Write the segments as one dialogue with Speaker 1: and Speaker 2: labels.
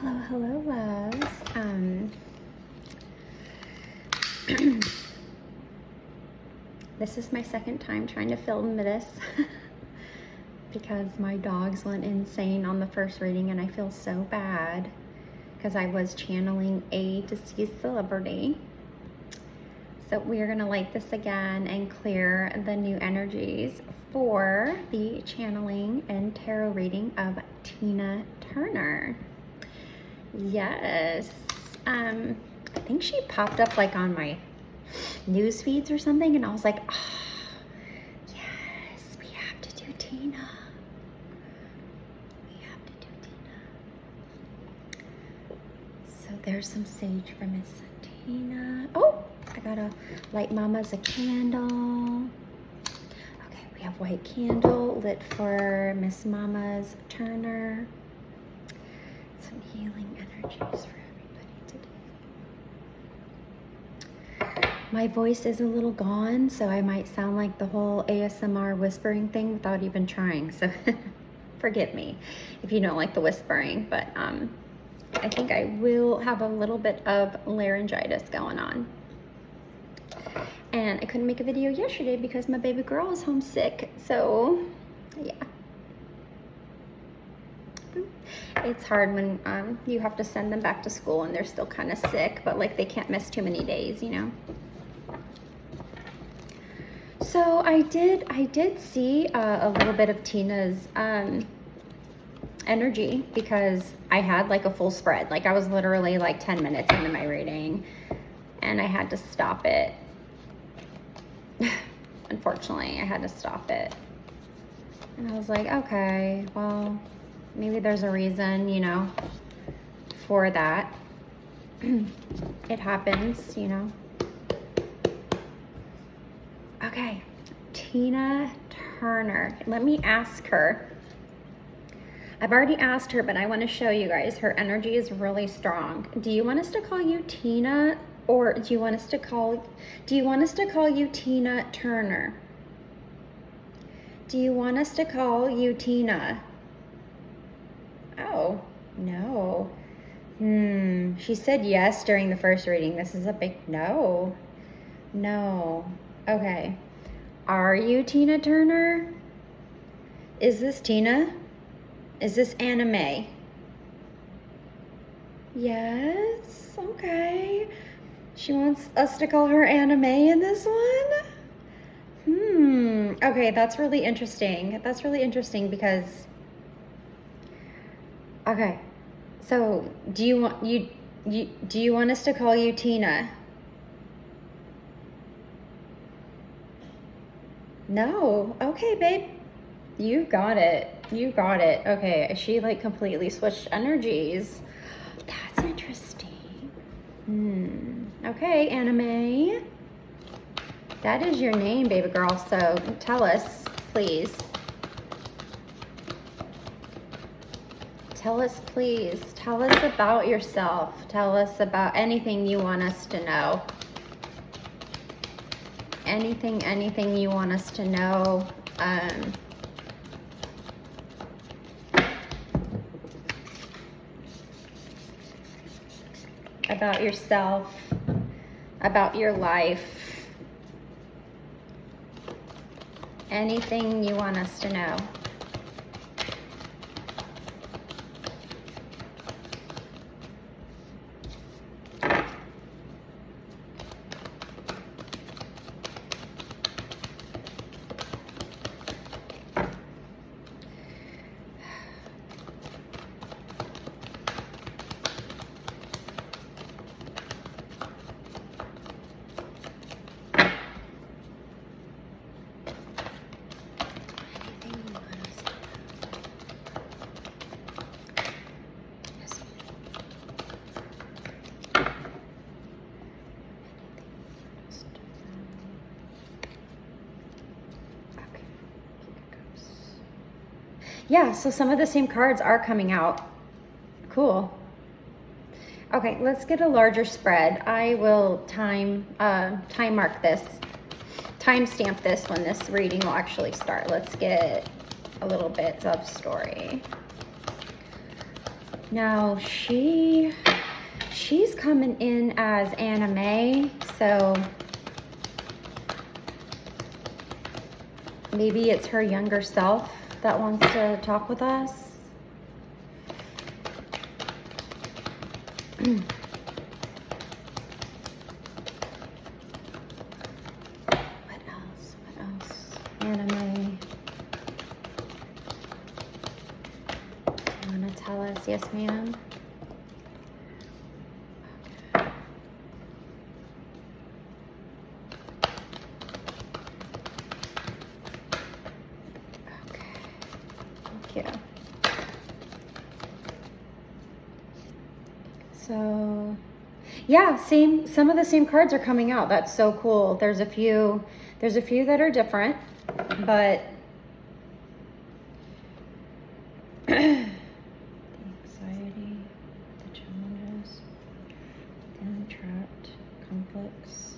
Speaker 1: Hello, hello, loves. This is my second time trying to film this because my dogs went insane on the first reading and I feel so bad because I was channeling a deceased celebrity. So we are going to light this again and clear the new energies for the channeling and tarot reading of Tina Turner. Yes, I think she popped up like on my news feeds or something, and I was like, oh, yes, we have to do Tina. We have to do Tina. So there's some sage for Miss Tina. Oh, I gotta light Mama's a candle. Okay, we have white candle lit for Miss Mama's Turner. Some healing energies for everybody today. My voice is a little gone, so I might sound like the whole ASMR whispering thing without even trying. So forgive me if you don't like the whispering, but I think I will have a little bit of laryngitis going on. And I couldn't make a video yesterday because my baby girl is homesick. So yeah. It's hard when you have to send them back to school and they're still kind of sick, but like they can't miss too many days, you know. So I did see a little bit of Tina's energy because I had like a full spread. Like I was literally like 10 minutes into my reading and I had to stop it. Unfortunately, I had to stop it. And I was like, okay, well, maybe there's a reason, you know, for that. It happens, you know. Okay, Tina Turner. Let me ask her. I've already asked her, but I want to show you guys. Her energy is really strong. Do you want us to call you Tina, or do you want us to call you Tina Turner? Do you want us to call you Tina? Oh, no. She said yes during the first reading. This is a big no. No. Okay. Are you Tina Turner? Is this Tina? Is this Anna Mae? Yes. Okay. She wants us to call her Anna Mae in this one? Okay, that's really interesting. That's really interesting because okay, so do you want us to call you Tina? No. Okay, babe. You got it. You got it. Okay, she like completely switched energies. That's interesting. Okay, Anna Mae. That is your name, baby girl. So tell us, please. Tell us, please. Tell us about yourself. Tell us about anything you want us to know. Anything you want us to know. About yourself, about your life. Anything you want us to know. Yeah, so some of the same cards are coming out. Cool. Okay, let's get a larger spread. I will time mark this, timestamp this when this reading will actually start. Let's get a little bit of story. Now she's coming in as Anna Mae, so maybe it's her younger self that wants to talk with us. What else? Anna Mae. You want to tell us? Yes, ma'am. Yeah. So, yeah, some of the same cards are coming out. That's so cool. There's a few that are different, but the anxiety, the challenges, the untrapped conflicts.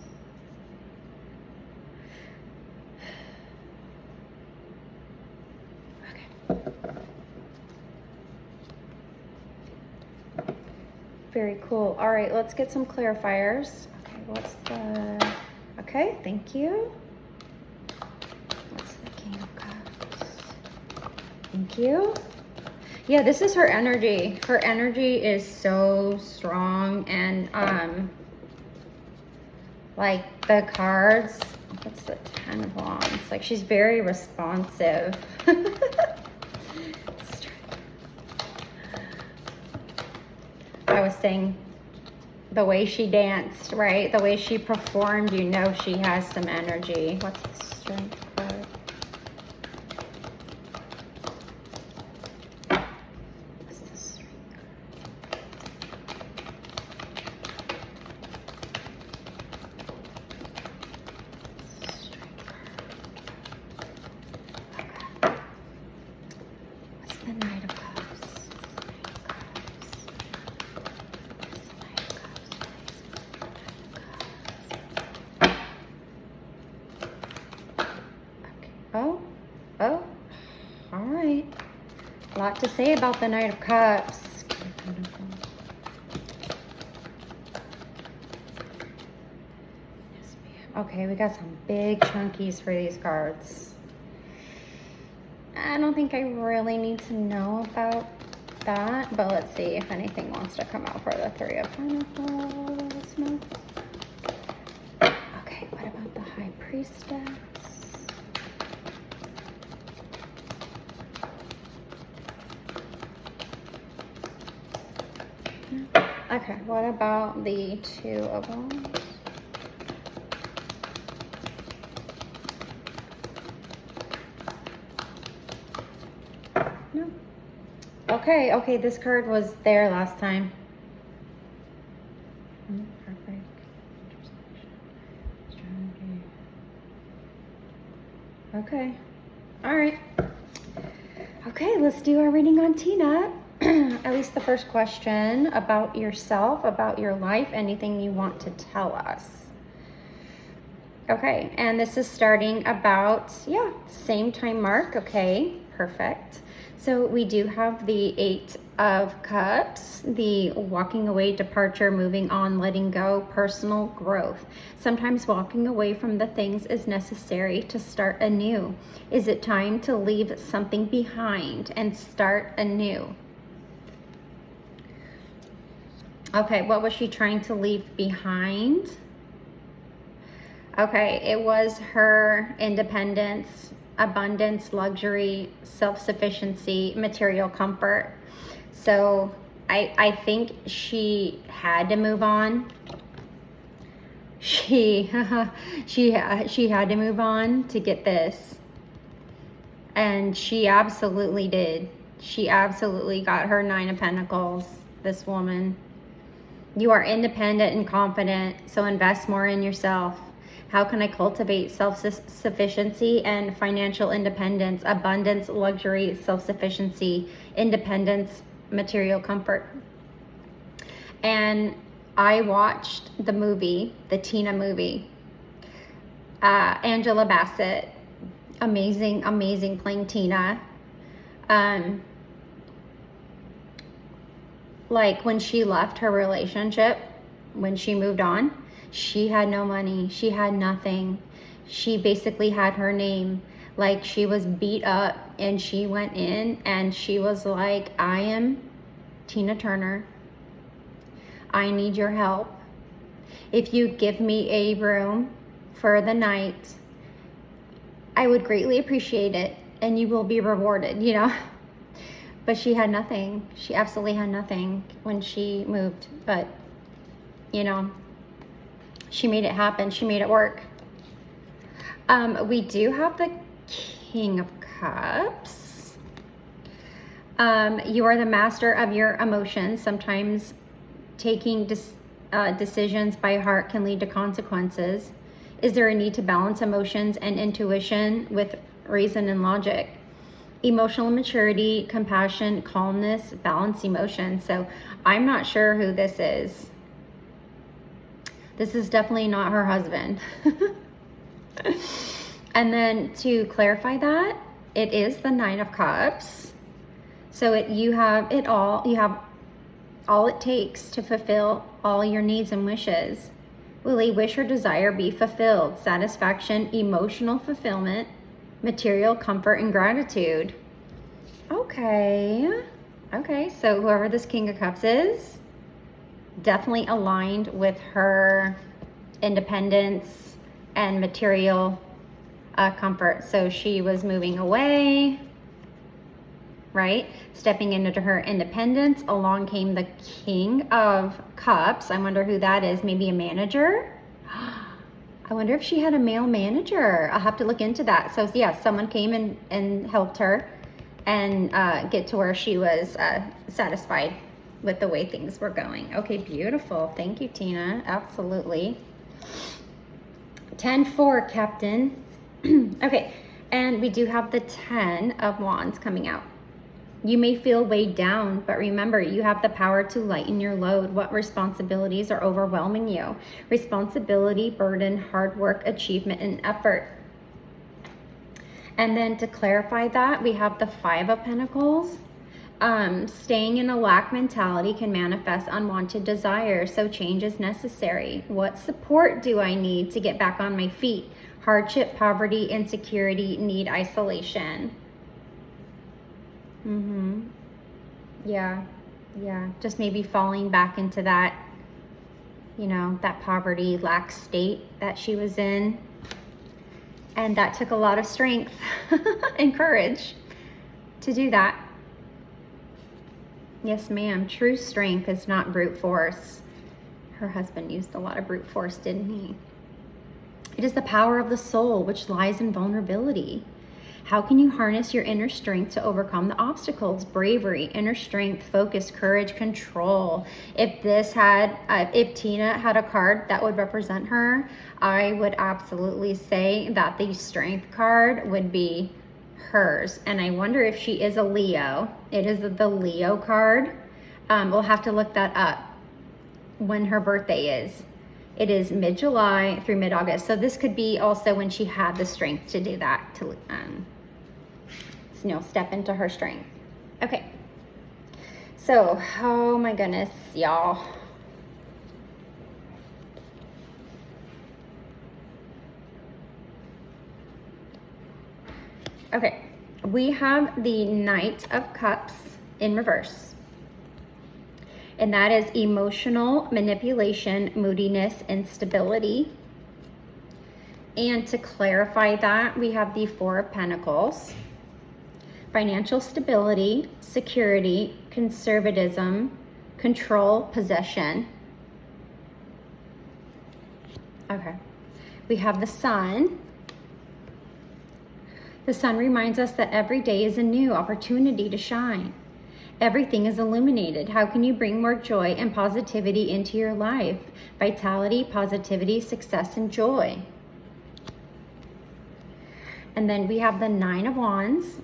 Speaker 1: Very cool. All right, let's get some clarifiers. Okay, okay, thank you. What's the King of Cups? Thank you. Yeah, this is her energy. Her energy is so strong, and like the cards, what's the 10 of Wands? Like, she's very responsive. I was saying the way she danced, right? The way she performed, you know she has some energy. What's the Strength card? What's the Strength card? Strength card. Okay. What's the Knight of Cups? Oh, all right. A lot to say about the Knight of Cups. Okay, we got some big chunkies for these cards. I don't think I really need to know about that, but let's see if anything wants to come out for the Three of Pentacles. No. Okay, what about the High Priestess? Okay, what about the Two of Wands? No. Okay, this card was there last time. Perfect. Okay. All right. Okay, let's do our reading on Tina. At least the first question about yourself, about your life, anything you want to tell us. Okay, and this is starting about, same time mark. Okay, perfect. So we do have the Eight of Cups, the walking away, departure, moving on, letting go, personal growth. Sometimes walking away from the things is necessary to start anew. Is it time to leave something behind and start anew? Okay, what was she trying to leave behind? Okay, it was her independence, abundance, luxury, self-sufficiency, material comfort. So I think she had to move on. She had to move on to get this. And she absolutely did. She absolutely got her Nine of Pentacles, this woman. You are independent and confident, so invest more in yourself. How can I cultivate self-sufficiency and financial independence, abundance, luxury, self-sufficiency, independence, material comfort? And I watched the movie, the Tina movie. Angela Bassett, amazing playing Tina. Like when she left her relationship, when she moved on, she had no money. She had nothing. She basically had her name. Like she was beat up, and she went in and she was like, I am Tina Turner. I need your help. If you give me a room for the night, I would greatly appreciate it, and you will be rewarded, you know? But she had nothing. She absolutely had nothing when she moved. But, you know, she made it happen. She made it work. We do have the King of Cups. You are the master of your emotions. Sometimes taking decisions by heart can lead to consequences. Is there a need to balance emotions and intuition with reason and logic? Emotional maturity, compassion, calmness, balance emotions. So I'm not sure who this is. This is definitely not her husband. And then to clarify that, it is the Nine of Cups. So you have it all. You have all it takes to fulfill all your needs and wishes. Will a wish or desire be fulfilled? Satisfaction, emotional fulfillment, material comfort, and gratitude. Okay, so whoever this King of Cups is, definitely aligned with her independence and material comfort. So she was moving away, right? Stepping into her independence. Along came the King of Cups. I wonder who that is. Maybe a manager? I wonder if she had a male manager. I'll have to look into that. So yeah, someone came and helped her and get to where she was satisfied with the way things were going. Okay, beautiful. Thank you, Tina. Absolutely. 10-4, Captain. Okay, and we do have the 10 of Wands coming out. You may feel weighed down, but remember, you have the power to lighten your load. What responsibilities are overwhelming you? Responsibility, burden, hard work, achievement, and effort. And then to clarify that, we have the 5 of Pentacles. Staying in a lack mentality can manifest unwanted desires, so change is necessary. What support do I need to get back on my feet? Hardship, poverty, insecurity, need isolation. Yeah. Just maybe falling back into that, you know, that poverty, lack state that she was in. And that took a lot of strength and courage to do that. Yes, ma'am. True strength is not brute force. Her husband used a lot of brute force, didn't he? It is the power of the soul which lies in vulnerability. How can you harness your inner strength to overcome the obstacles? Bravery, inner strength, focus, courage, control. If Tina had a card that would represent her, I would absolutely say that the strength card would be hers. And I wonder if she is a Leo. It is the Leo card. We'll have to look that up when her birthday is. It is mid-July through mid-August. So this could be also when she had the strength to do that, to step into her strength. Okay. So, oh my goodness, y'all. Okay, we have the Knight of Cups in reverse. And that is emotional manipulation, moodiness, instability. And to clarify that, we have the 4 of Pentacles. Financial stability, security, conservatism, control, possession. Okay. We have the Sun. The Sun reminds us that every day is a new opportunity to shine. Everything is illuminated. How can you bring more joy and positivity into your life? Vitality, positivity, success, and joy. And then we have the 9 of Wands.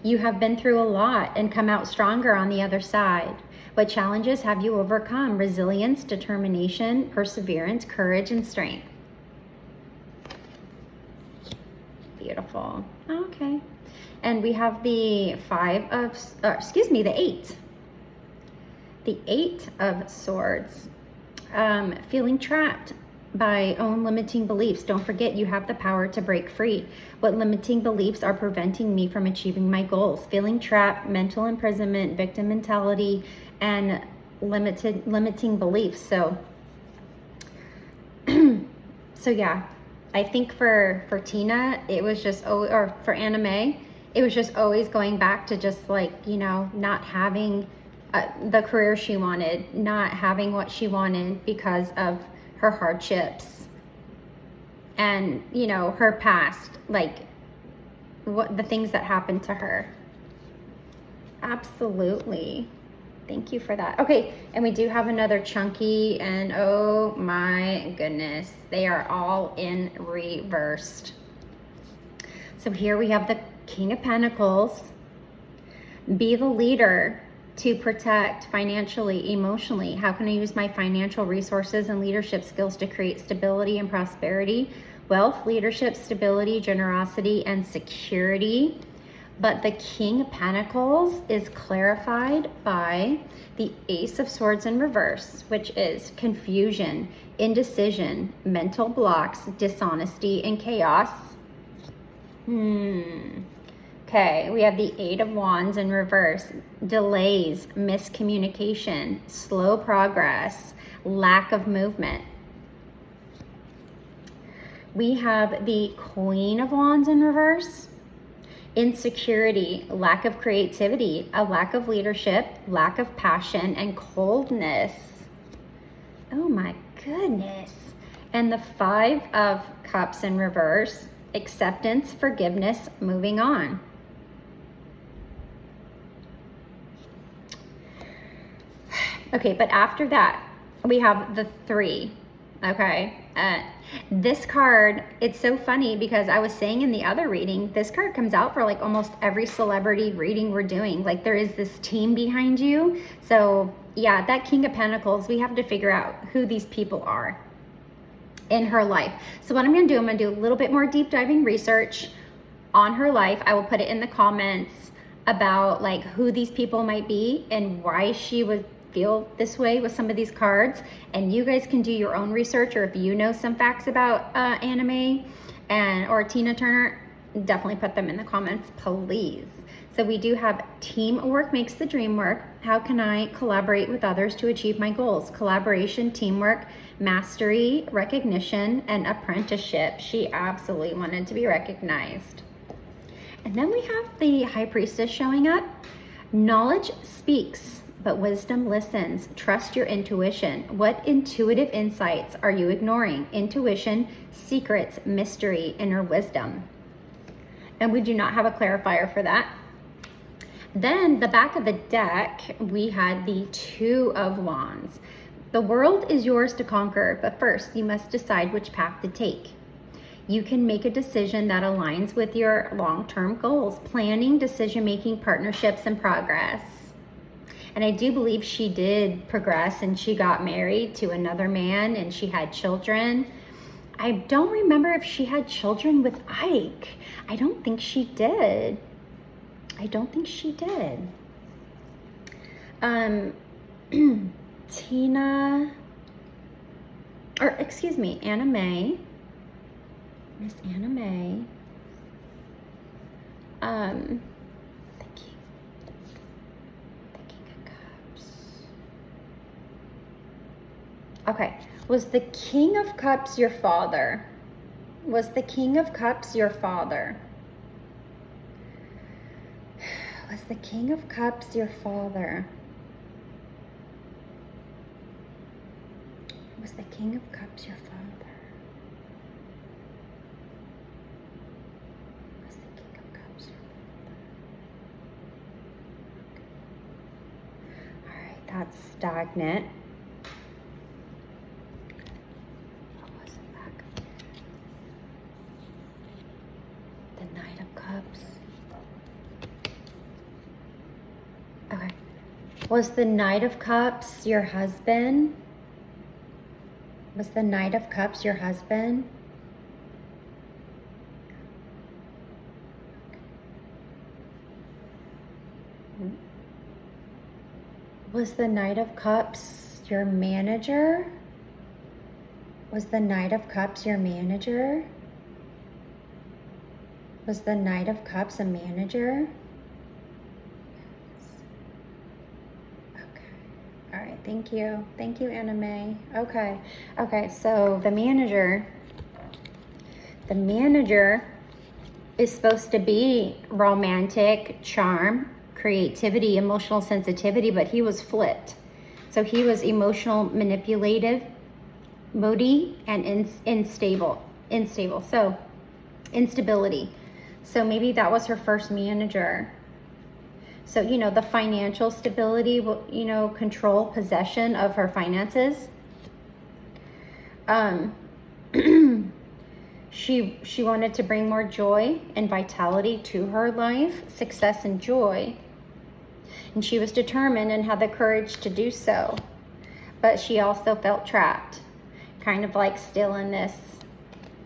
Speaker 1: You have been through a lot and come out stronger on the other side. What challenges have you overcome? Resilience, determination, perseverance, courage, and strength. Beautiful. Okay. And we have the the 8. the 8 of Swords. Feeling trapped by own limiting beliefs. Don't forget, you have the power to break free. What limiting beliefs are preventing me from achieving my goals? Feeling trapped, mental imprisonment, victim mentality, and limiting beliefs. So so yeah, I think for Tina, it was just, or for Anna Mae, it was just always going back to just like, you know, not having the career she wanted, not having what she wanted because of her hardships and, you know, her past, like what the things that happened to her. Absolutely. Thank you for that. Okay, and we do have another chunky, and oh my goodness, they are all in reversed. So here we have the King of Pentacles. Be the leader to protect financially, emotionally. How can I use my financial resources and leadership skills to create stability and prosperity? Wealth, leadership, stability, generosity, and security. But the King of Pentacles is clarified by the Ace of Swords in reverse, which is confusion, indecision, mental blocks, dishonesty, and chaos. Okay, we have the 8 of Wands in reverse. Delays, miscommunication, slow progress, lack of movement. We have the Queen of Wands in reverse. Insecurity, lack of creativity, a lack of leadership, lack of passion, and coldness. Oh my goodness. And the 5 of Cups in reverse. Acceptance, forgiveness, moving on. Okay, but after that, we have the 3. Okay, this card, it's so funny because I was saying in the other reading, this card comes out for like almost every celebrity reading we're doing. Like there is this team behind you. So yeah, that King of Pentacles, we have to figure out who these people are in her life. So what I'm going to do, I'm going to do a little bit more deep diving research on her life. I will put it in the comments about like who these people might be and why she would feel this way with some of these cards. And you guys can do your own research, or if you know some facts about Anna Mae or Tina Turner, definitely put them in the comments, please. So we do have teamwork makes the dream work. How can I collaborate with others to achieve my goals? Collaboration, teamwork, mastery, recognition, and apprenticeship. She absolutely wanted to be recognized. And then we have the High Priestess showing up. Knowledge speaks, but wisdom listens. Trust your intuition. What intuitive insights are you ignoring? Intuition, secrets, mystery, inner wisdom. And we do not have a clarifier for that. Then the back of the deck, we had the 2 of Wands. The world is yours to conquer, but first you must decide which path to take. You can make a decision that aligns with your long-term goals, planning, decision-making, partnerships, and progress. And I do believe she did progress, and she got married to another man and she had children. I don't remember if she had children with Ike. I don't think she did. Anna Mae. Miss Anna Mae. The King of Cups. Okay, was the King of Cups your father? Was the King of Cups your father? Was the King of Cups your father? Was the King of Cups your father? Was the King of Cups your father? All right, that's stagnant. What was it back? The Knight of Cups. Okay. Was the Knight of Cups your husband? Was the Knight of Cups your husband? Was the Knight of Cups your manager? Was the Knight of Cups your manager? Was the Knight of Cups a manager? Okay. All right. Thank you. Thank you, Anna Mae. Okay. Okay. So the manager is supposed to be romantic, charm, creativity, emotional sensitivity, but he was flipped. So he was emotional, manipulative, moody, and unstable. So instability. So maybe that was her first manager. So, you know, the financial stability, you know, control, possession of her finances. She wanted to bring more joy and vitality to her life, success and joy. And she was determined and had the courage to do so. But she also felt trapped, kind of like still in this.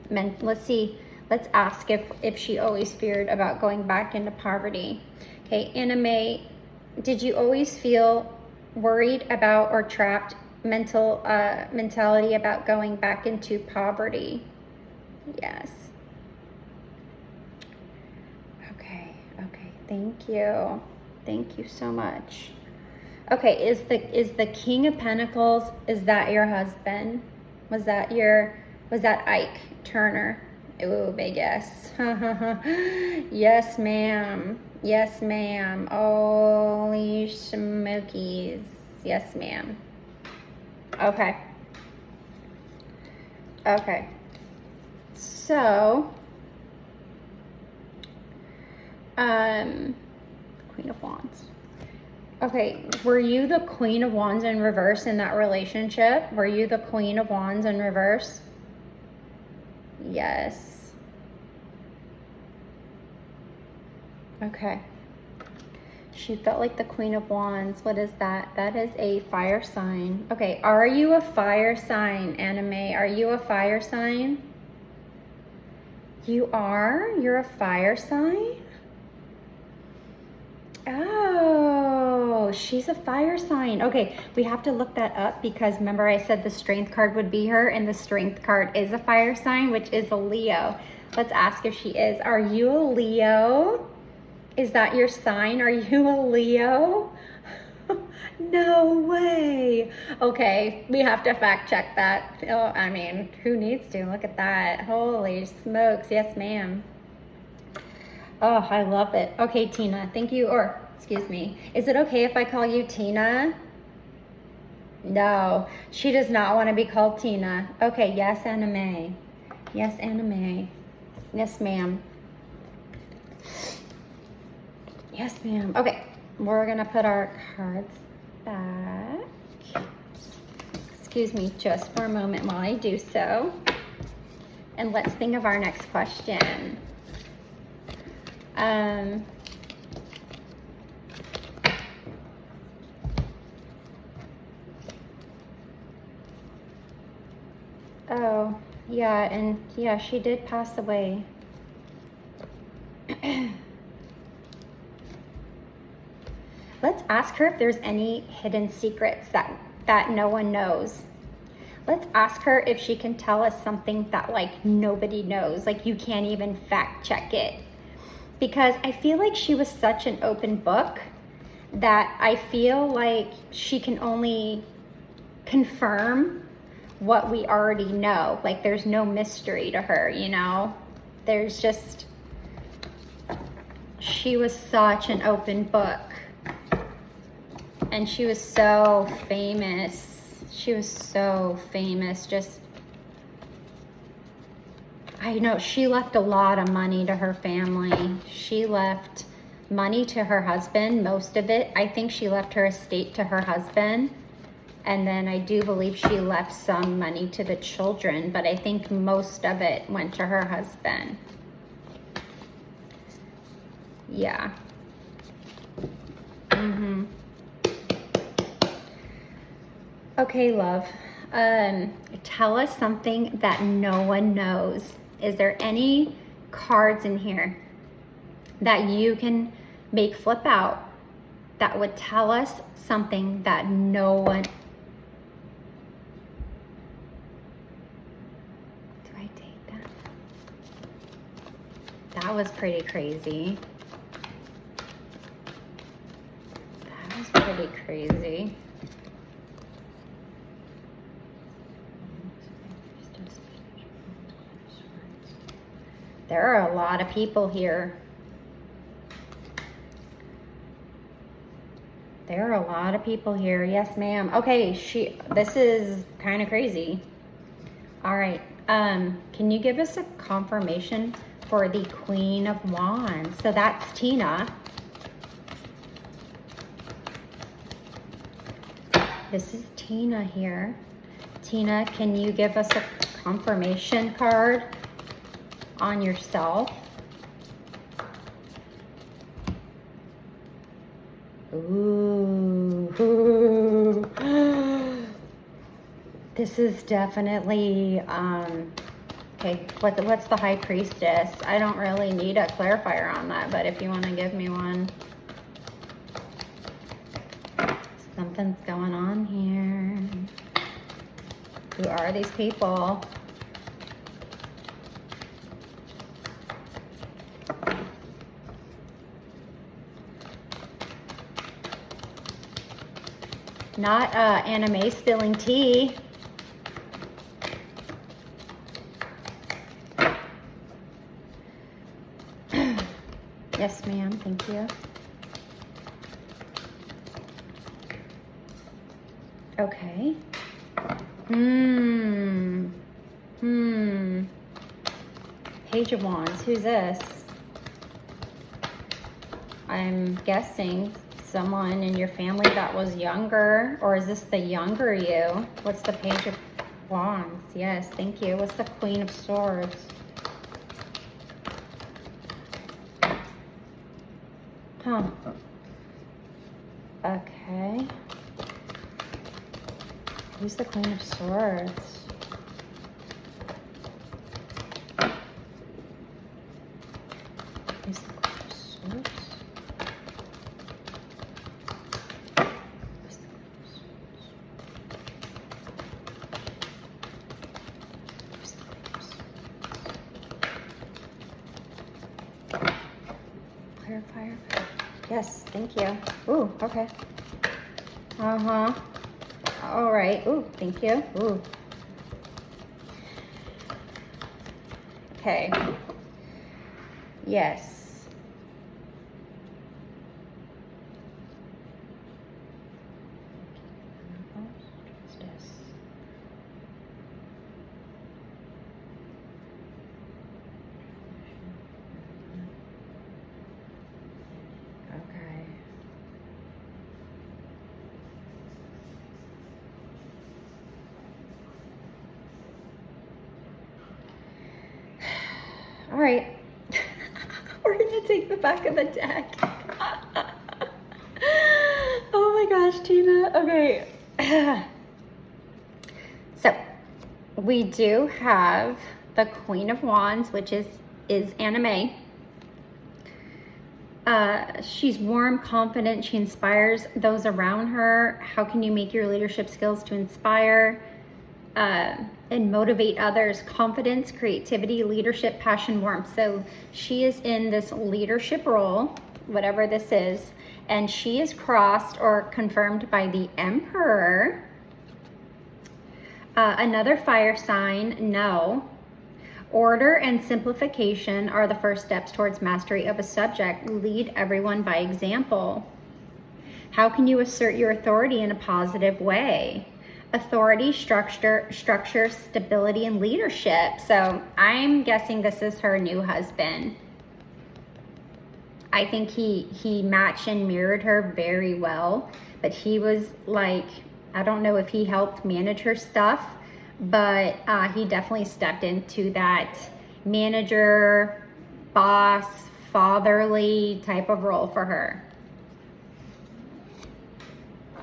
Speaker 1: Let's ask if she always feared about going back into poverty. Okay, Anna Mae, did you always feel worried about or trapped mentality about going back into poverty? Yes. Okay, thank you. Thank you so much. Okay, is the King of Pentacles, is that your husband? Was that Ike Turner? Oh, big yes. Yes, ma'am. Yes, ma'am. Holy smokies. Yes, ma'am. Okay. Okay. So, Queen of Wands. Okay, were you the Queen of Wands in reverse in that relationship? Were you the Queen of Wands in reverse? Yes. Okay. She felt like the Queen of Wands. What is that? That is a fire sign. Okay, are you a fire sign, Anna Mae? Are you a fire sign? You are? You're a fire sign? Oh, she's a fire sign. Okay, we have to look that up because remember I said the strength card would be her, and the strength card is a fire sign, which is a Leo. Let's ask if she is. Are you a Leo? Is that your sign? Are you a Leo? No way. Okay, we have to fact check that. Oh, I mean, who needs to? Look at that. Holy smokes. Yes, ma'am. Oh, I love it. Okay, Tina, thank you. Or, excuse me. Is it okay if I call you Tina? No, she does not want to be called Tina. Okay, yes, Anna Mae. Yes, Anna Mae. Yes, ma'am. Yes, ma'am. Okay, we're going to put our cards back. Excuse me just for a moment while I do so. And let's think of our next question. Oh, yeah, and yeah, she did pass away. Let's ask her if there's any hidden secrets that no one knows. Let's ask her if she can tell us something that like nobody knows, like you can't even fact check it. Because I feel like she was such an open book that I feel like she can only confirm what we already know. Like there's no mystery to her, you know? There's just, she was such an open book. And she was so famous. She was so famous. Just, I know she left a lot of money to her family. She left money to her husband, most of it. I think she left her estate to her husband. And then I do believe she left some money to the children, but I think most of it went to her husband. Yeah. Okay, love. Tell us something that no one knows. Is there any cards in here that you can make flip out that would tell us something that no one... Do I take that? That was pretty crazy. That was pretty crazy. There are a lot of people here. There are a lot of people here. Yes, ma'am. Okay, this is kind of crazy. All right. Can you give us a confirmation for the Queen of Wands? So that's Tina. This is Tina here. Tina, can you give us a confirmation card on yourself? Ooh. This is definitely, okay, what's the High Priestess? I don't really need a clarifier on that, but if you want to give me one. Something's going on here. Who are these people? Not Anna Mae spilling tea. Yes, ma'am. Thank you. Okay. Page of Wands. Who's this? I'm guessing someone in your family that was younger, or is this the younger you? What's the Page of Wands? Yes, thank you. What's the Queen of Swords? Huh. Okay. Who's the Queen of Swords? Who's the Queen of Swords? Clarifier. Yes, thank you. Ooh, okay. Uh-huh. All right. Ooh, thank you. Ooh. Okay. Yes. All right, we're gonna take the back of the deck. Oh my gosh, Tina. Okay. So we do have the Queen of Wands, which is Anna Mae. She's warm, confident. She inspires those around her. How can you make your leadership skills to inspire and motivate others? Confidence, creativity, leadership, passion, warmth. So she is in this leadership role, whatever this is, and she is crossed or confirmed by the Emperor. Another fire sign, no. Order and simplification are the first steps towards mastery of a subject. Lead everyone by example. How can you assert your authority in a positive way? Authority, structure, stability, and leadership. So I'm guessing this is her new husband. I think he matched and mirrored her very well, but he was like, I don't know if he helped manage her stuff, but he definitely stepped into that manager, boss, fatherly type of role for her.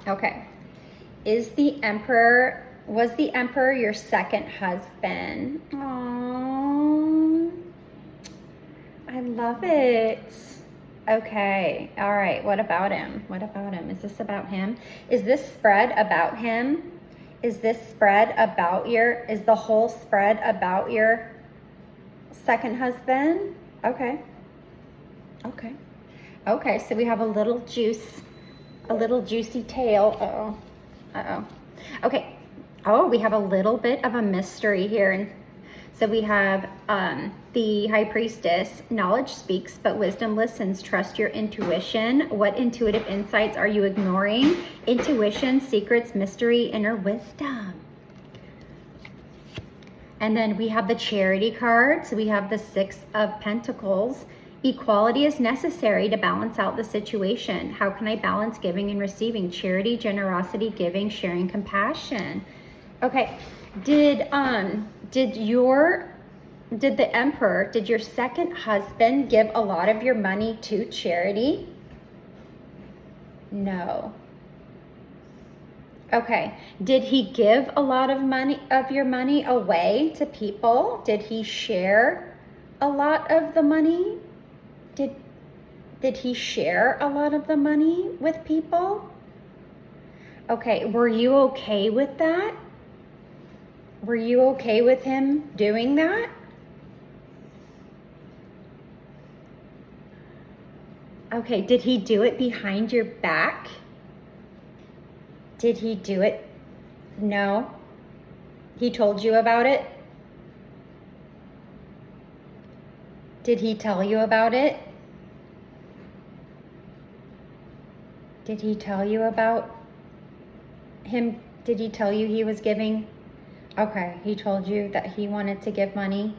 Speaker 1: Okay. Was the Emperor your second husband? Aww. I love it. Okay. All right. What about him? What about him? Is this about him? Is this spread about him? Is this spread about is the whole spread about your second husband? Okay. Okay. Okay. So we have a little juicy tale. Uh-oh. Uh-oh. Okay. Oh, we have a little bit of a mystery here. And so we have the High Priestess. Knowledge speaks, but wisdom listens. Trust your intuition. What intuitive insights are you ignoring? Intuition, secrets, mystery, inner wisdom. And then we have the Charity card. So we have the Six of Pentacles. Equality is necessary to balance out the situation. How can I balance giving and receiving? Charity, generosity, giving, sharing, compassion. Okay. Did the Emperor, did your second husband give a lot of your money to charity? No. Okay. Did he give a lot of your money away to people? Did he share a lot of the money? Did he share a lot of the money with people? Okay. Were you okay with that? Were you okay with him doing that? Okay, did he do it behind your back? Did he do it? No. He told you about it? Did he tell you about it? Did he tell you about him? Did he tell you he was giving? Okay, he told you that he wanted to give money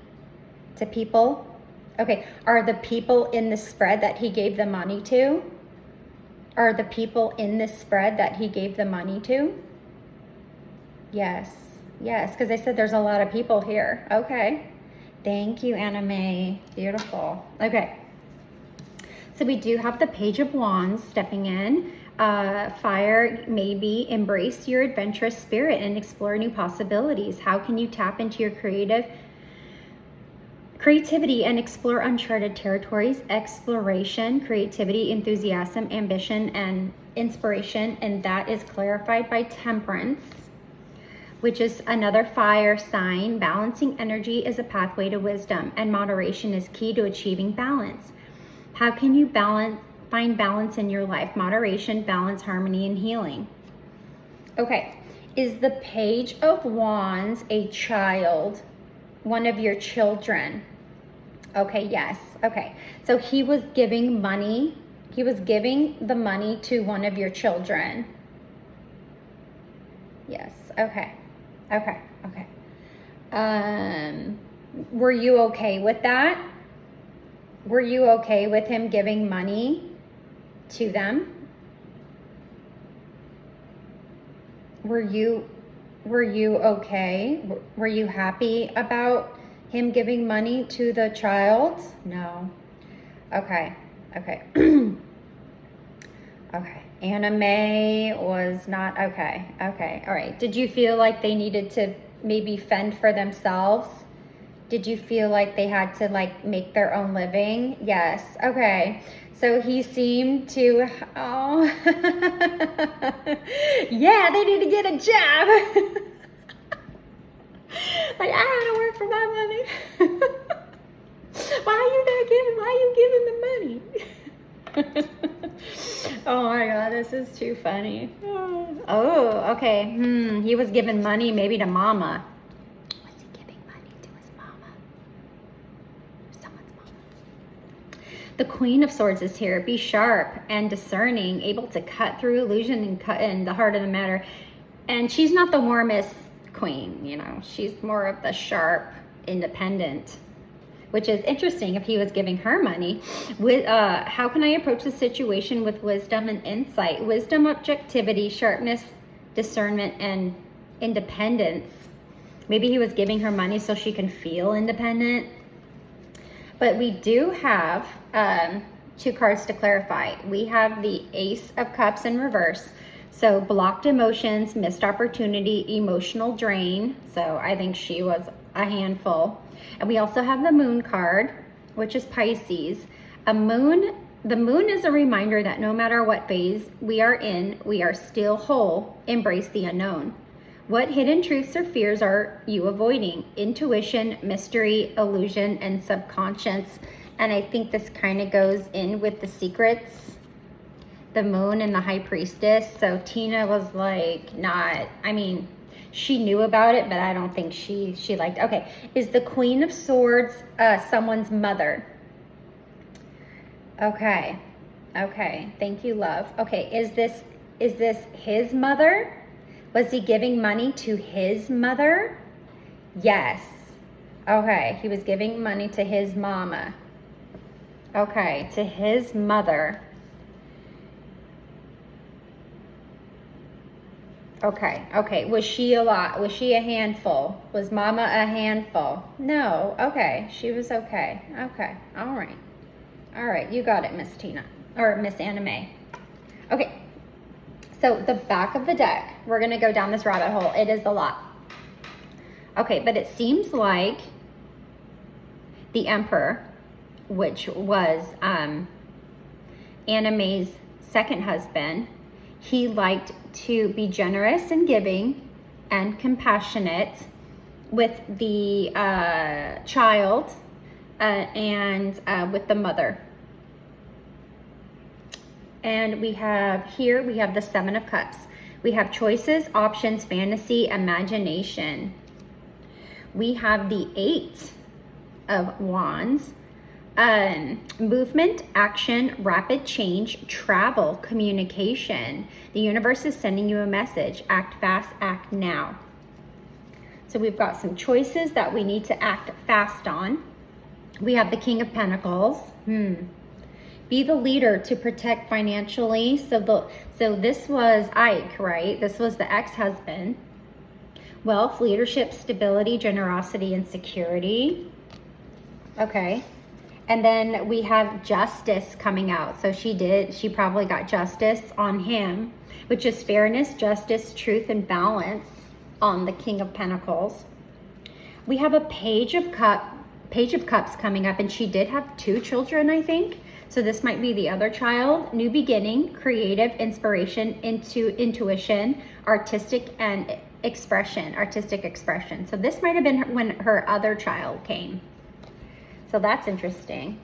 Speaker 1: to people. Okay, are the people in the spread that he gave the money to? Are the people in this spread that he gave the money to? Yes, yes, because they said there's a lot of people here. Okay, thank you, Anna Mae. Beautiful. Okay, so we do have the Page of Wands stepping in. Fire, maybe embrace your adventurous spirit and explore new possibilities. How can you tap into your creativity and explore uncharted territories? Exploration, creativity, enthusiasm, ambition, and inspiration. And that is clarified by Temperance, which is another fire sign. Balancing energy is a pathway to wisdom, and moderation is key to achieving balance. How can you find balance in your life? Moderation, balance, harmony, and healing. Okay, is the Page of Wands a child? One of your children? Okay, yes. Okay, so he was giving money. He was giving the money to one of your children. Yes. Okay. Okay. Okay. Were you okay with that? Were you okay with him giving money to them? Were you okay? Were you happy about him giving money to the child? No. Okay. Okay. Okay. Anna Mae was not okay. Okay. All right. Did you feel like they needed to maybe fend for themselves? Did you feel like they had to make their own living? Yes. Okay. So he seemed to, oh, yeah, they need to get a job. I had to work for my money. Why are you giving the money? Oh my God, this is too funny. Oh, okay. He was giving money maybe to mama. Was he giving money to his mama? Someone's mama. The Queen of Swords is here. Be sharp and discerning, able to cut through illusion and cut in the heart of the matter. And she's not the warmest queen, she's more of the sharp, independent, which is interesting if he was giving her money. How can I approach the situation with wisdom and insight? Wisdom, objectivity, sharpness, discernment, and independence. Maybe he was giving her money so she can feel independent. But we do have two cards to clarify. We have the Ace of Cups in reverse. So blocked emotions, missed opportunity, emotional drain. So I think she was a handful. And we also have the Moon card, which is Pisces. A moon The moon is a reminder that no matter what phase we are in, we are still whole. Embrace the unknown. What hidden truths or fears are you avoiding? Intuition, mystery, illusion, and subconscious. And I think this kind of goes in with the secrets, the moon and the high priestess. So Tina was like not, I mean, she knew about it, but I don't think she liked. Okay, is the Queen of Swords someone's mother? Okay, thank you, love. Okay, is this his mother? Was he giving money to his mother? Yes. Okay, he was giving money to his mama. Okay, to his mother. Okay, was she a lot? Was she a handful? Was mama a handful? No, okay, she was okay. Okay, all right, you got it, Miss Tina, or Miss Anna Mae. Okay, so the back of the deck, we're gonna go down this rabbit hole. It is a lot. Okay, but it seems like the Emperor, which was Anna Mae's second husband, he liked to be generous and giving and compassionate with the child and with the mother. And we have the Seven of Cups. We have choices, options, fantasy, imagination. We have the Eight of Wands. Movement, action, rapid change, travel, communication. The universe is sending you a message. Act fast, act now. So we've got some choices that we need to act fast on. We have the King of Pentacles. Be the leader to protect financially. So this was Ike, right? This was the ex-husband. Wealth, leadership, stability, generosity, and security. Okay. And then we have justice coming out. So she probably got justice on him, which is fairness, justice, truth, and balance on the King of Pentacles. We have a Page of Cups coming up, and she did have 2 children, I think. So this might be the other child. New beginning, creative inspiration, into intuition, artistic expression. So this might have been when her other child came. So that's interesting.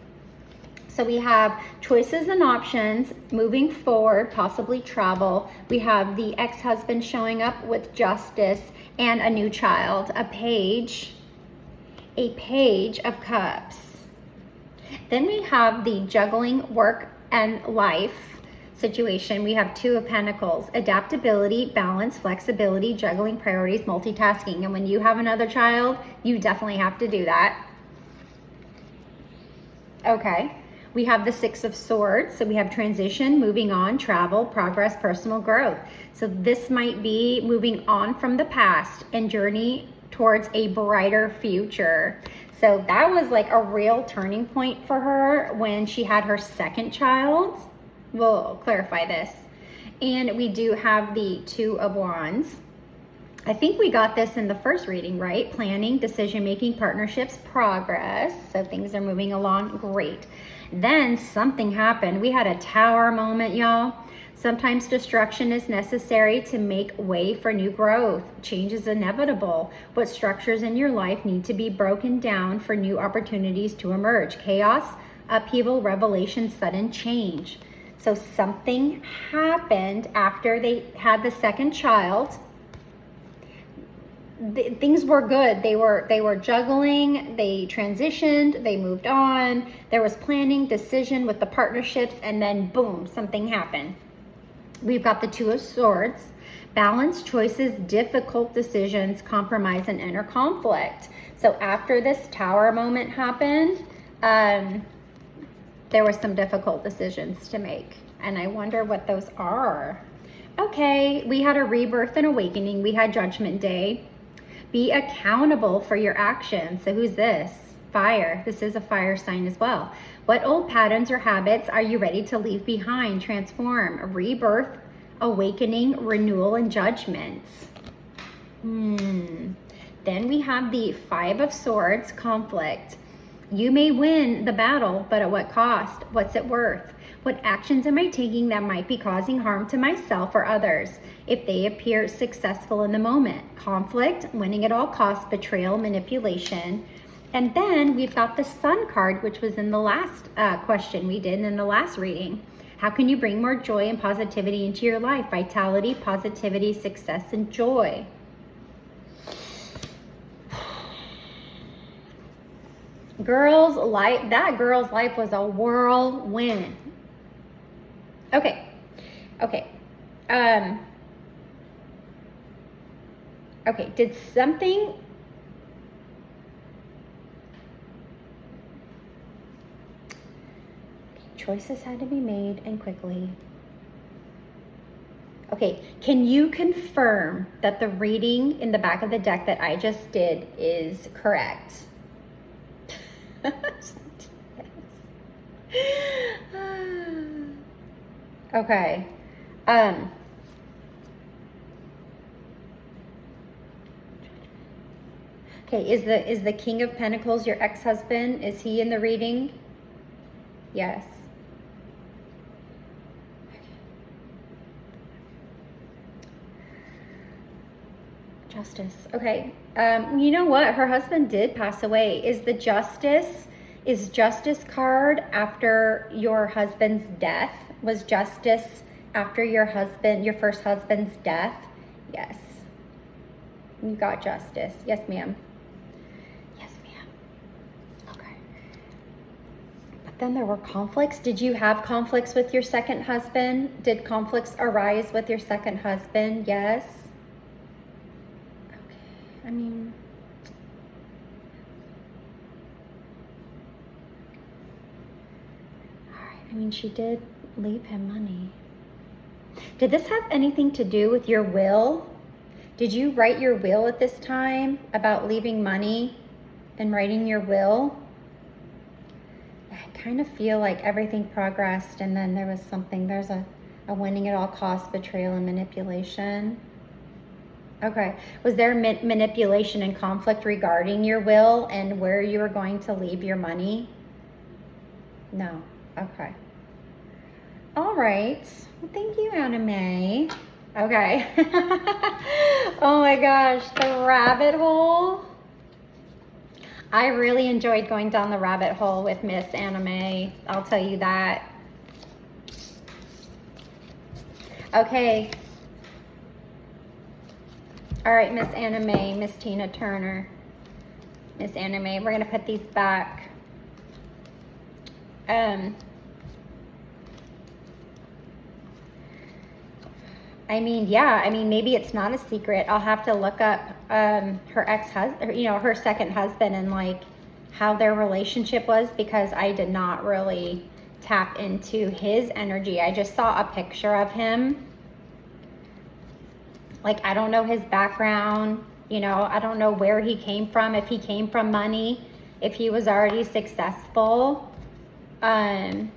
Speaker 1: So we have choices and options, moving forward, possibly travel. We have the ex-husband showing up with justice and a new child, a Page of Cups. Then we have the juggling work and life situation. We have 2 of Pentacles, adaptability, balance, flexibility, juggling priorities, multitasking. And when you have another child, you definitely have to do that. Okay, we have the 6 of Swords. So we have transition, moving on, travel, progress, personal growth. So this might be moving on from the past and journey towards a brighter future. So that was like a real turning point for her when she had her second child. We'll clarify this. And we do have the 2 of Wands. I think we got this in the first reading, right? Planning, decision-making, partnerships, progress. So things are moving along great. Then something happened. We had a Tower moment, y'all. Sometimes destruction is necessary to make way for new growth. Change is inevitable. What structures in your life need to be broken down for new opportunities to emerge? Chaos, upheaval, revelation, sudden change. So something happened after they had the second child. Things were good. They were juggling, they transitioned, they moved on. There was planning, decision with the partnerships, and then boom, something happened. We've got the 2 of Swords, balance, choices, difficult decisions, compromise, and inner conflict. So after this Tower moment happened, there were some difficult decisions to make. And I wonder what those are. Okay, we had a rebirth and awakening. We had Judgment Day. Be accountable for your actions. So who's this? Fire. This is a fire sign as well. What old patterns or habits are you ready to leave behind? Transform. Rebirth, awakening, renewal, and judgments. Then we have the 5 of Swords, conflict. You may win the battle, but at what cost? What's it worth? What actions am I taking that might be causing harm to myself or others if they appear successful in the moment? Conflict, winning at all costs, betrayal, manipulation. And then we've got the Sun card, which was in the last question we did in the last reading. How can you bring more joy and positivity into your life? Vitality, positivity, success, and joy. That girl's life was a whirlwind. Okay. Okay, did something... Choices had to be made, and quickly. Okay, can you confirm that the reading in the back of the deck that I just did is correct? Okay. Okay, is the King of Pentacles your ex-husband? Is he in the reading? Yes. Justice. Okay. You know what? Her husband did pass away. Is Justice card after your husband's death? Was Justice after your first husband's death? Yes. You got Justice. Yes, ma'am. Yes, ma'am. Okay. But then there were conflicts. Did you have conflicts with your second husband? Did conflicts arise with your second husband? Yes. I mean, all right. I mean, she did leave him money. Did this have anything to do with your will? Did you write your will at this time about leaving money and writing your will? I kind of feel like everything progressed, and then there was something. There's a winning at all costs, betrayal, and manipulation. Okay. Was there manipulation and conflict regarding your will and where you were going to leave your money? No. Okay. All right. Well, thank you, Anna Mae. Okay. Oh my gosh, the rabbit hole. I really enjoyed going down the rabbit hole with Miss Anna Mae. I'll tell you that. Okay. All right, Miss Anna Mae, Miss Tina Turner, Miss Anna Mae, we're going to put these back. I mean, yeah, I mean, maybe it's not a secret. I'll have to look up her ex-husband, her second husband, and like how their relationship was, because I did not really tap into his energy. I just saw a picture of him. Like, I don't know his background, I don't know where he came from, if he came from money, if he was already successful. I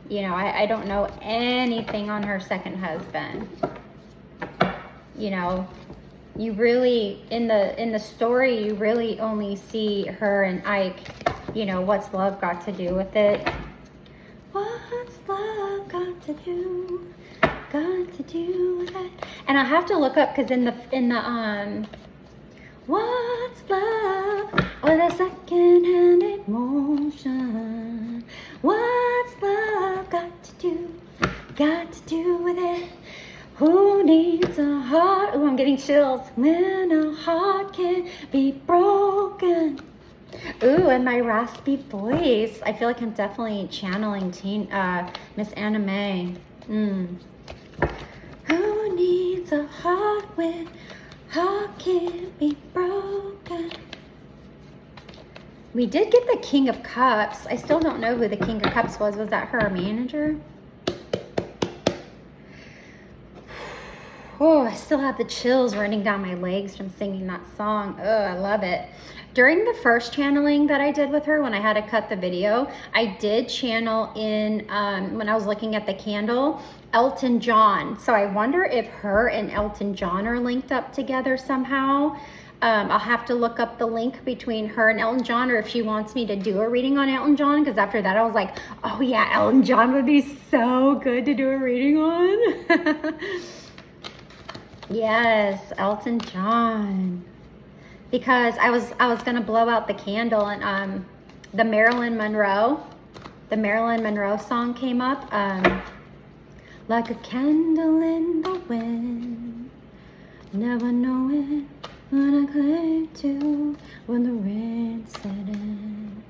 Speaker 1: don't know anything on her second husband. You really, in the story, you really only see her and Ike. What's love got to do with it? What's love got to do? Got to do with it. And I have to look up, because in the what's love with a second-hand emotion? What's love got to do with it? Who needs a heart? Oh, I'm getting chills. When a heart can be broken. Ooh, and my raspy voice. I feel like I'm definitely channeling Miss Anna Mae. Who needs a heart when heart can't be broken? We did get the King of Cups. I still don't know who the King of Cups was. Was that her manager? Oh, I still have the chills running down my legs from singing that song. Oh, I love it. During the first channeling that I did with her, when I had to cut the video, I did channel in, when I was looking at the candle, Elton John. So I wonder if her and Elton John are linked up together somehow. I'll have to look up the link between her and Elton John, or if she wants me to do a reading on Elton John, because after that I was like, oh yeah, Elton John would be so good to do a reading on. Yes, Elton John. Because I was gonna blow out the candle, and the Marilyn Monroe song came up. Like a candle in the wind, never knowing what I cling to when the rain set in.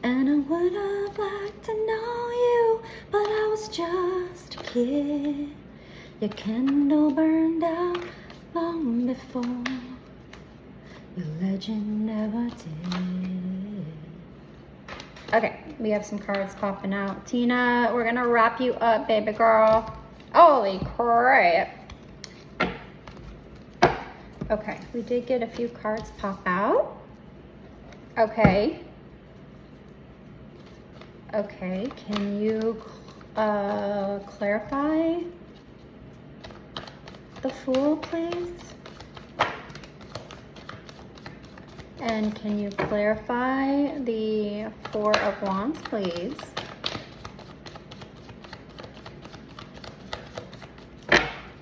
Speaker 1: And I would have liked to know you, but I was just a kid. Your candle burned out long before your legend never did. Okay, we have some cards popping out. Tina, we're gonna wrap you up, baby girl. Holy crap. Okay, we did get a few cards pop out. Okay. Okay, can you clarify the Fool, please? And can you clarify the Four of Wands, please?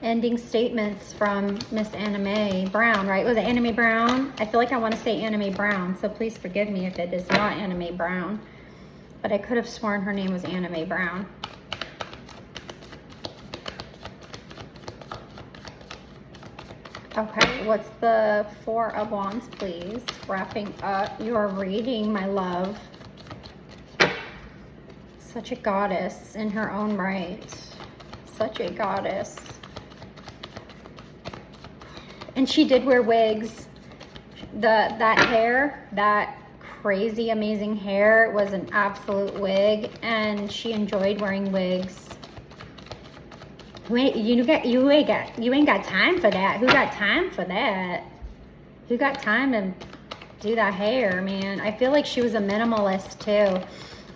Speaker 1: Ending statements from Miss Anna Mae Brown, right? Was it Anna Mae Brown? I feel like I want to say Anna Mae Brown, so please forgive me if it is not Anna Mae Brown. But I could have sworn her name was Anna Mae Brown. Okay, what's the Four of Wands, please? Wrapping up your reading, my love. Such a goddess in her own right. Such a goddess. And she did wear wigs. That hair, that crazy amazing hair was an absolute wig, and she enjoyed wearing wigs. You ain't got time for that. Who got time for that? Who got time to do that hair, man? I feel like she was a minimalist too.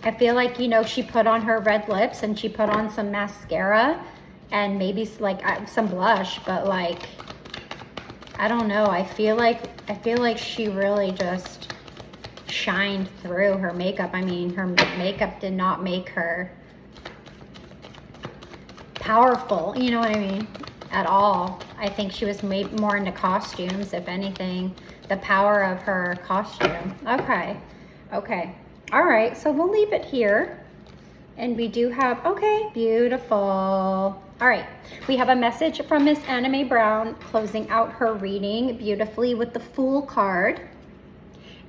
Speaker 1: I feel like, you know, she put on her red lips and she put on some mascara and maybe like some blush, but like, I don't know. I feel like she really just shined through her makeup. I mean, her makeup did not make her powerful, you know what I mean, at all. I think she was made more into costumes, if anything, the power of her costume. Okay, all right, so we'll leave it here. And we do have, okay, beautiful. All right, we have a message from Miss Anna Mae Brown closing out her reading beautifully with the Fool card.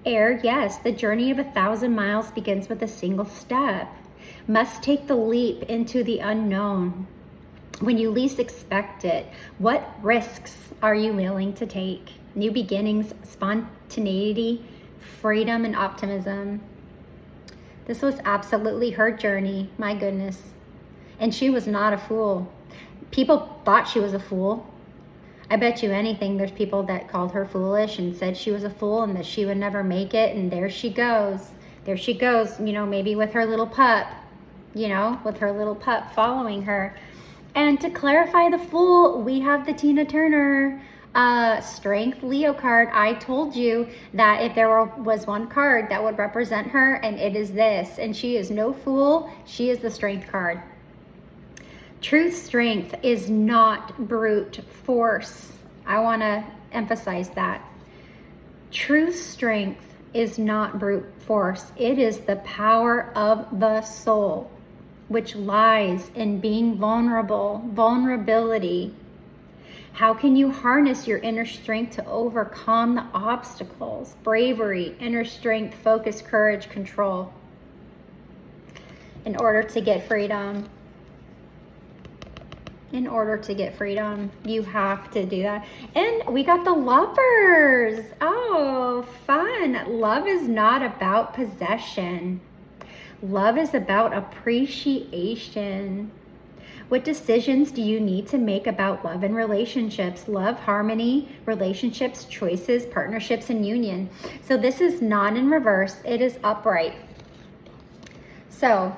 Speaker 1: Air, yes, the journey of 1,000 miles begins with a single step. Must take the leap into the unknown. When you least expect it, what risks are you willing to take? New beginnings, spontaneity, freedom, and optimism. This was absolutely her journey, my goodness. And she was not a fool. People thought she was a fool. I bet you anything there's people that called her foolish and said she was a fool and that she would never make it, and there she goes. There she goes, you know, maybe with her little pup, you know, with her little pup following her. And to clarify the Fool, we have the Tina Turner Strength Leo card. I told you that if there was one card that would represent her, and it is this. And she is no fool. She is the Strength card. Truth strength is not brute force. I want to emphasize that. Truth strength is not brute force. It is the power of the soul, which lies in being vulnerable, vulnerability. How can you harness your inner strength to overcome the obstacles? Bravery, inner strength, focus, courage, control. In order to get freedom. In order to get freedom, you have to do that. And we got the Lovers. Oh, fun. Love is not about possession. Love is about appreciation. What decisions do you need to make about love and relationships? Love, harmony, relationships, choices, partnerships, and union. So this is not in reverse. It is upright. So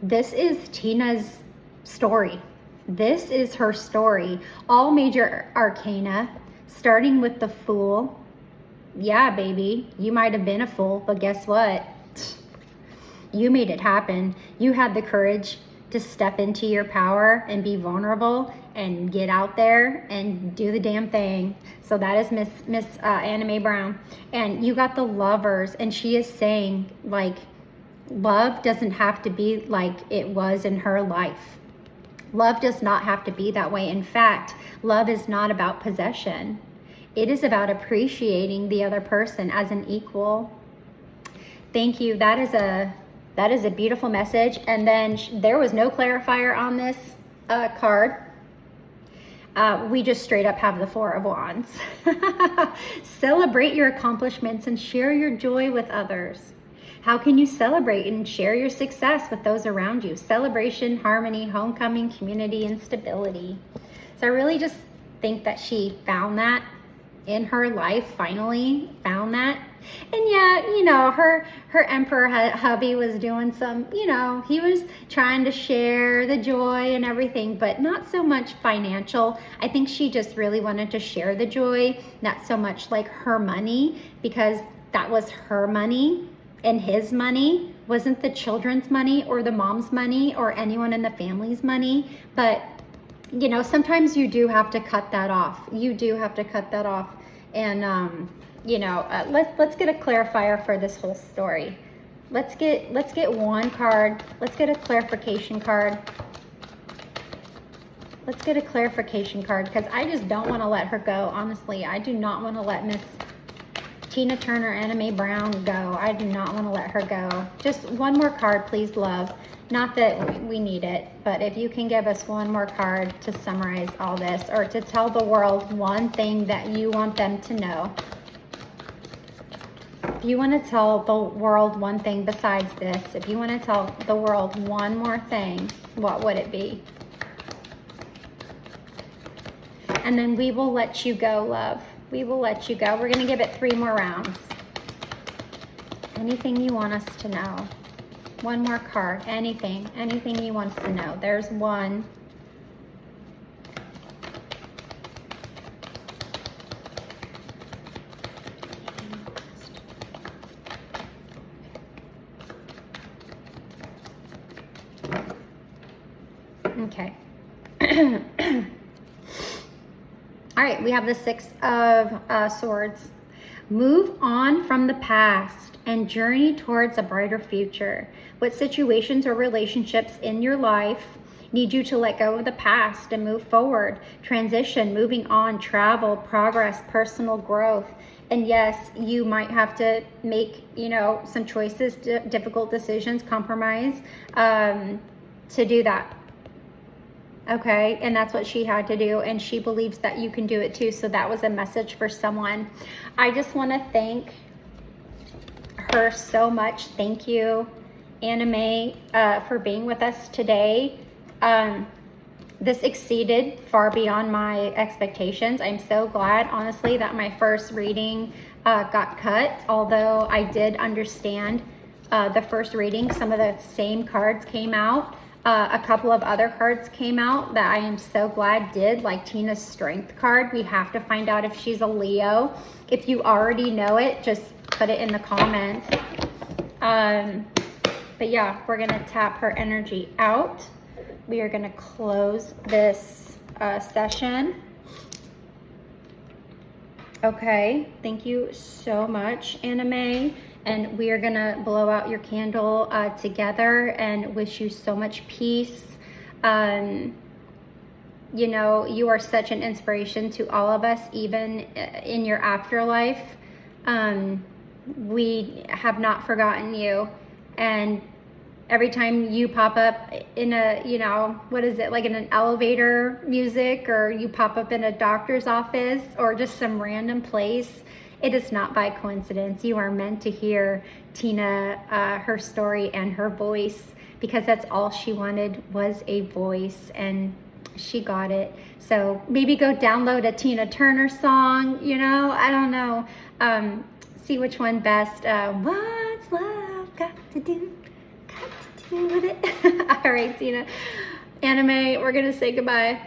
Speaker 1: this is Tina's story. This is her story. All major arcana Starting with the Fool. Yeah, baby, you might have been a fool, but guess what? You made it happen. You had the courage to step into your power and be vulnerable and get out there and do the damn thing. So that is Miss Anna Mae Brown. And you got the Lovers, and she is saying, like, love doesn't have to be like it was in her life. Love does not have to be that way. In fact, love is not about possession. It is about appreciating the other person as an equal. Thank you. That is a beautiful message. And then there was no clarifier on this card. We just straight up have the Four of Wands. Celebrate your accomplishments and share your joy with others. How can you celebrate and share your success with those around you? Celebration, harmony, homecoming, community, and stability. So I really just think that she found that in her life, finally found that. And yeah, you know, her emperor hubby was doing some, you know, he was trying to share the joy and everything, but not so much financial. I think she just really wanted to share the joy, not so much like her money, because that was her money, and his money wasn't the children's money or the mom's money or anyone in the family's money. But you know, sometimes you do have to cut that off. You do have to cut that off. And you know, let's get a clarifier for this whole story. Let's get one card. Let's get a clarification card. Let's get a clarification card, because I just don't want to let her go. Honestly, I do not want to let Miss Tina Turner-Anna Mae Brown go. I do not want to let her go. Just one more card, please, love. Not that we need it, but if you can give us one more card to summarize all this, or to tell the world one thing that you want them to know. If you want to tell the world one thing besides this, if you want to tell the world one more thing, what would it be? And then we will let you go, love. We will let you go. We're going to give it 3 more rounds. Anything you want us to know. One more card. Anything you want us to know. There's one. Okay. All right, we have the 6 of Swords. Move on from the past and journey towards a brighter future. What situations or relationships in your life need you to let go of the past and move forward? Transition, moving on, travel, progress, personal growth. And yes, you might have to make, you know, some choices, difficult decisions, compromise to do that. Okay, and that's what she had to do, and she believes that you can do it too. So that was a message for someone. I just want to thank her so much. Thank you, Anna Mae, for being with us today. This exceeded far beyond my expectations. I'm so glad, honestly, that my first reading got cut, although I did understand the first reading. Some of the same cards came out. A couple of other cards came out that I am so glad did, like Tina's Strength card. We have to find out if she's a Leo. If you already know it, just put it in the comments. But yeah, we're going to tap her energy out. We are going to close this session. Okay, thank you so much, Anna Mae. And we are gonna blow out your candle together and wish you so much peace. You know, you are such an inspiration to all of us, even in your afterlife. We have not forgotten you. And every time you pop up in a, you know, what is it, like in an elevator music, or you pop up in a doctor's office or just some random place, it is not by coincidence. You are meant to hear Tina, her story and her voice, because that's all she wanted, was a voice, and she got it. So maybe go download a Tina Turner song, you know, I don't know. See which one best. What's love got to do with it? All right, Tina. Anna Mae, we're going to say goodbye.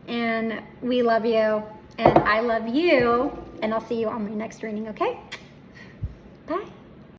Speaker 1: And we love you. And I love you, and I'll see you on my next reading, okay? Bye.